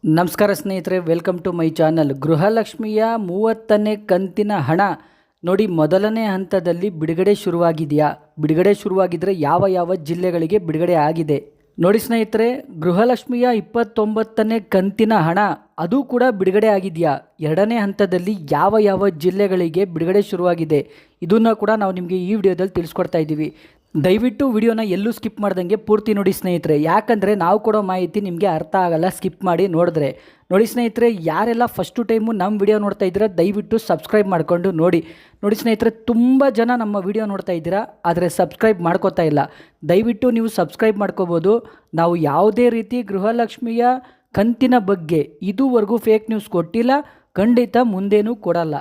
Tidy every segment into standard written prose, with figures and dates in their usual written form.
ನಮಸ್ಕಾರ ಸ್ನೇಹಿತರೆ, welcome to my channel. ಗೃಹಲಕ್ಷ್ಮಿಯ 30ನೇ ಕಂತಿನ ಹಣ ನೋಡಿ ಮೊದಲನೇ ಹಂತದಲ್ಲಿ ಬಿಡುಗಡೆ ಶುರುವಾಗಿದೆಯಾ? ಬಿಡುಗಡೆ ಶುರುವಾಗಿದ್ದರೆ ಯಾವ ಯಾವ ಜಿಲ್ಲೆಗಳಿಗೆ ಬಿಡುಗಡೆ ಆಗಿದೆ ನೋಡಿ ಸ್ನೇಹಿತರೆ. ಗೃಹಲಕ್ಷ್ಮಿಯ 29ನೇ ಕಂತಿನ ಹಣ ಅದು ಕೂಡ ಬಿಡುಗಡೆ ಆಗಿದೆಯಾ? ಎರಡನೇ ಹಂತದಲ್ಲಿ ಯಾವ ಯಾವ ಜಿಲ್ಲೆಗಳಿಗೆ ಬಿಡುಗಡೆ ಶುರುವಾಗಿದೆ ಇದನ್ನು ಕೂಡ ನಾವು ನಿಮಗೆ ಈ ವಿಡಿಯೋದಲ್ಲಿ ತಿಳಿಸ್ಕೊಡ್ತಾ ಇದ್ದೀವಿ. ದಯವಿಟ್ಟು ವಿಡಿಯೋನ ಎಲ್ಲೂ ಸ್ಕಿಪ್ ಮಾಡ್ದಂಗೆ ಪೂರ್ತಿ ನೋಡಿ ಸ್ನೇಹಿತರೆ, ಯಾಕಂದರೆ ನಾವು ಕೊಡೋ ಮಾಹಿತಿ ನಿಮಗೆ ಅರ್ಥ ಆಗಲ್ಲ ಸ್ಕಿಪ್ ಮಾಡಿ ನೋಡಿದ್ರೆ. ನೋಡಿ ಸ್ನೇಹಿತರೆ, ಯಾರೆಲ್ಲ ಫಸ್ಟು ಟೈಮು ನಮ್ಮ ವಿಡಿಯೋ ನೋಡ್ತಾ ಇದ್ದೀರಾ ದಯವಿಟ್ಟು ಸಬ್ಸ್ಕ್ರೈಬ್ ಮಾಡಿಕೊಂಡು ನೋಡಿ ಸ್ನೇಹಿತರೆ. ತುಂಬ ಜನ ನಮ್ಮ ವಿಡಿಯೋ ನೋಡ್ತಾ ಇದ್ದೀರಾ ಆದರೆ ಸಬ್ಸ್ಕ್ರೈಬ್ ಮಾಡ್ಕೋತಾ ಇಲ್ಲ. ದಯವಿಟ್ಟು ನೀವು ಸಬ್ಸ್ಕ್ರೈಬ್ ಮಾಡ್ಕೋಬೋದು. ನಾವು ಯಾವುದೇ ರೀತಿ ಗೃಹಲಕ್ಷ್ಮಿಯ ಕಂತಿನ ಬಗ್ಗೆ ಇದುವರೆಗೂ ಫೇಕ್ ನ್ಯೂಸ್ ಕೊಟ್ಟಿಲ್ಲ, ಖಂಡಿತ ಮುಂದೇನೂ ಕೊಡಲ್ಲ.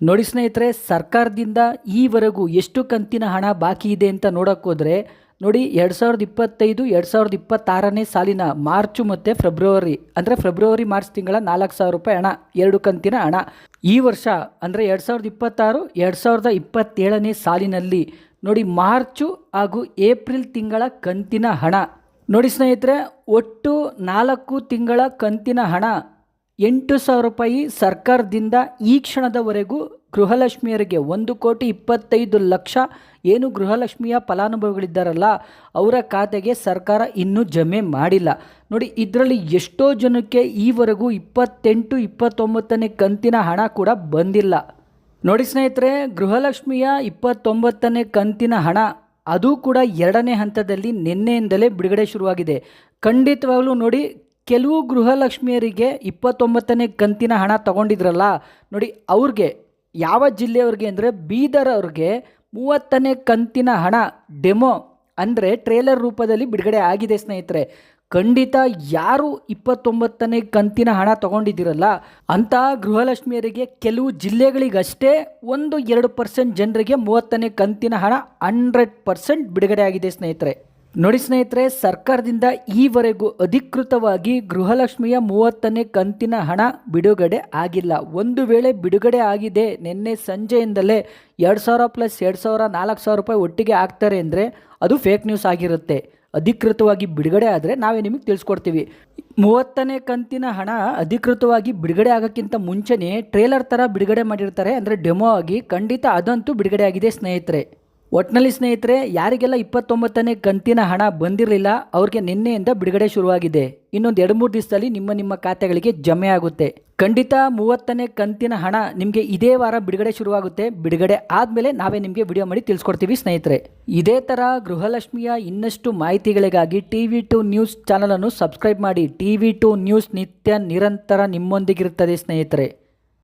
ನೋಡಿ ಸ್ನೇಹಿತರೆ, ಸರ್ಕಾರದಿಂದ ಈವರೆಗೂ ಎಷ್ಟು ಕಂತಿನ ಹಣ ಬಾಕಿ ಇದೆ ಅಂತ ನೋಡೋಕ್ಕೋದ್ರೆ ನೋಡಿ 2025-2026ನೇ ಸಾಲಿನ ಮಾರ್ಚು ಮತ್ತು ಫೆಬ್ರವರಿ ಅಂದರೆ ಫೆಬ್ರವರಿ-ಮಾರ್ಚ್ ತಿಂಗಳ 4,000 ರೂಪಾಯಿ ಹಣ, 2 ಕಂತಿನ ಹಣ. ಈ ವರ್ಷ ಅಂದರೆ 2026-2027ನೇ ಸಾಲಿನಲ್ಲಿ ನೋಡಿ ಮಾರ್ಚು ಹಾಗೂ ಏಪ್ರಿಲ್ ತಿಂಗಳ ಕಂತಿನ ಹಣ. ನೋಡಿ ಸ್ನೇಹಿತರೆ, ಒಟ್ಟು 4 ತಿಂಗಳ ಕಂತಿನ ಹಣ 8,000 ರೂಪಾಯಿ ಸರ್ಕಾರದಿಂದ ಈ ಕ್ಷಣದವರೆಗೂ ಗೃಹಲಕ್ಷ್ಮಿಯರಿಗೆ 1,25,00,000 ಏನು ಗೃಹಲಕ್ಷ್ಮಿಯ ಫಲಾನುಭವಿಗಳಿದ್ದಾರಲ್ಲ ಅವರ ಖಾತೆಗೆ ಸರ್ಕಾರ ಇನ್ನೂ ಜಮೆ ಮಾಡಿಲ್ಲ. ನೋಡಿ, ಇದರಲ್ಲಿ ಎಷ್ಟೋ ಜನಕ್ಕೆ ಈವರೆಗೂ 28-29ನೇ ಕಂತಿನ ಹಣ ಕೂಡ ಬಂದಿಲ್ಲ. ನೋಡಿ ಸ್ನೇಹಿತರೆ, ಗೃಹಲಕ್ಷ್ಮಿಯ 29ನೇ ಕಂತಿನ ಹಣ ಅದು ಕೂಡ ಎರಡನೇ ಹಂತದಲ್ಲಿ ನಿನ್ನೆಯಿಂದಲೇ ಬಿಡುಗಡೆ ಶುರುವಾಗಿದೆ. ಖಂಡಿತವಾಗ್ಲೂ ನೋಡಿ, ಕೆಲವು ಗೃಹಲಕ್ಷ್ಮಿಯರಿಗೆ 29ನೇ ಕಂತಿನ ಹಣ ತಗೊಂಡಿದ್ರಲ್ಲ ನೋಡಿ, ಅವ್ರಿಗೆ ಯಾವ ಜಿಲ್ಲೆಯವ್ರಿಗೆ ಅಂದರೆ ಬೀದರ್ ಅವ್ರಿಗೆ 30ನೇ ಕಂತಿನ ಹಣ ಡೆಮೋ ಅಂದರೆ ಟ್ರೇಲರ್ ರೂಪದಲ್ಲಿ ಬಿಡುಗಡೆ ಆಗಿದೆ ಸ್ನೇಹಿತರೆ. ಖಂಡಿತ ಯಾರು 29ನೇ ಕಂತಿನ ಹಣ ತಗೊಂಡಿದ್ದೀರಲ್ಲ ಅಂಥ ಗೃಹಲಕ್ಷ್ಮಿಯರಿಗೆ ಕೆಲವು ಜಿಲ್ಲೆಗಳಿಗಷ್ಟೇ 1-2% ಜನರಿಗೆ 30ನೇ ಕಂತಿನ ಹಣ 100% ಬಿಡುಗಡೆ ಆಗಿದೆ ಸ್ನೇಹಿತರೆ. ನೋಡಿ ಸ್ನೇಹಿತರೆ, ಸರ್ಕಾರದಿಂದ ಈವರೆಗೂ ಅಧಿಕೃತವಾಗಿ ಗೃಹಲಕ್ಷ್ಮಿಯ 30ನೇ ಕಂತಿನ ಹಣ ಬಿಡುಗಡೆ ಆಗಿಲ್ಲ. ಒಂದು ವೇಳೆ ಬಿಡುಗಡೆ ಆಗಿದೆ ನಿನ್ನೆ ಸಂಜೆಯಿಂದಲೇ 2,000 + 2,000 4,000 ರೂಪಾಯಿ ಒಟ್ಟಿಗೆ ಆಗ್ತಾರೆ ಅಂದರೆ ಅದು ಫೇಕ್ ನ್ಯೂಸ್ ಆಗಿರುತ್ತೆ. ಅಧಿಕೃತವಾಗಿ ಬಿಡುಗಡೆ ಆದರೆ ನಾವೇ ನಿಮಗೆ ತಿಳಿಸ್ಕೊಡ್ತೀವಿ. 30ನೇ ಕಂತಿನ ಹಣ ಅಧಿಕೃತವಾಗಿ ಬಿಡುಗಡೆ ಆಗೋಕ್ಕಿಂತ ಮುಂಚೆನೇ ಟ್ರೇಲರ್ ಥರ ಬಿಡುಗಡೆ ಮಾಡಿರ್ತಾರೆ, ಅಂದರೆ ಡೆಮೋ ಆಗಿ. ಖಂಡಿತ ಅದಂತೂ ಬಿಡುಗಡೆ ಆಗಿದೆ ಸ್ನೇಹಿತರೆ. ಒಟ್ಟಿನಲ್ಲಿ ಸ್ನೇಹಿತರೆ, ಯಾರಿಗೆಲ್ಲ 29ನೇ ಕಂತಿನ ಹಣ ಬಂದಿರಲಿಲ್ಲ ಅವ್ರಿಗೆ ನಿನ್ನೆಯಿಂದ ಬಿಡುಗಡೆ ಶುರುವಾಗಿದೆ. ಇನ್ನೊಂದು 2-3 ದಿವಸದಲ್ಲಿ ನಿಮ್ಮ ಖಾತೆಗಳಿಗೆ ಜಮೆ ಆಗುತ್ತೆ. ಖಂಡಿತ 30ನೇ ಕಂತಿನ ಹಣ ನಿಮಗೆ ಇದೇ ವಾರ ಬಿಡುಗಡೆ ಶುರುವಾಗುತ್ತೆ. ಬಿಡುಗಡೆ ಆದಮೇಲೆ ನಾವೇ ನಿಮಗೆ ವಿಡಿಯೋ ಮಾಡಿ ತಿಳಿಸ್ಕೊಡ್ತೀವಿ ಸ್ನೇಹಿತರೆ. ಇದೇ ಥರ ಗೃಹಲಕ್ಷ್ಮಿಯ ಇನ್ನಷ್ಟು ಮಾಹಿತಿಗಳಿಗಾಗಿ TV2 ನ್ಯೂಸ್ ಚಾನಲನ್ನು ಸಬ್ಸ್ಕ್ರೈಬ್ ಮಾಡಿ. TV2 ನ್ಯೂಸ್ ನಿತ್ಯ ನಿರಂತರ ನಿಮ್ಮೊಂದಿಗಿರುತ್ತದೆ ಸ್ನೇಹಿತರೆ.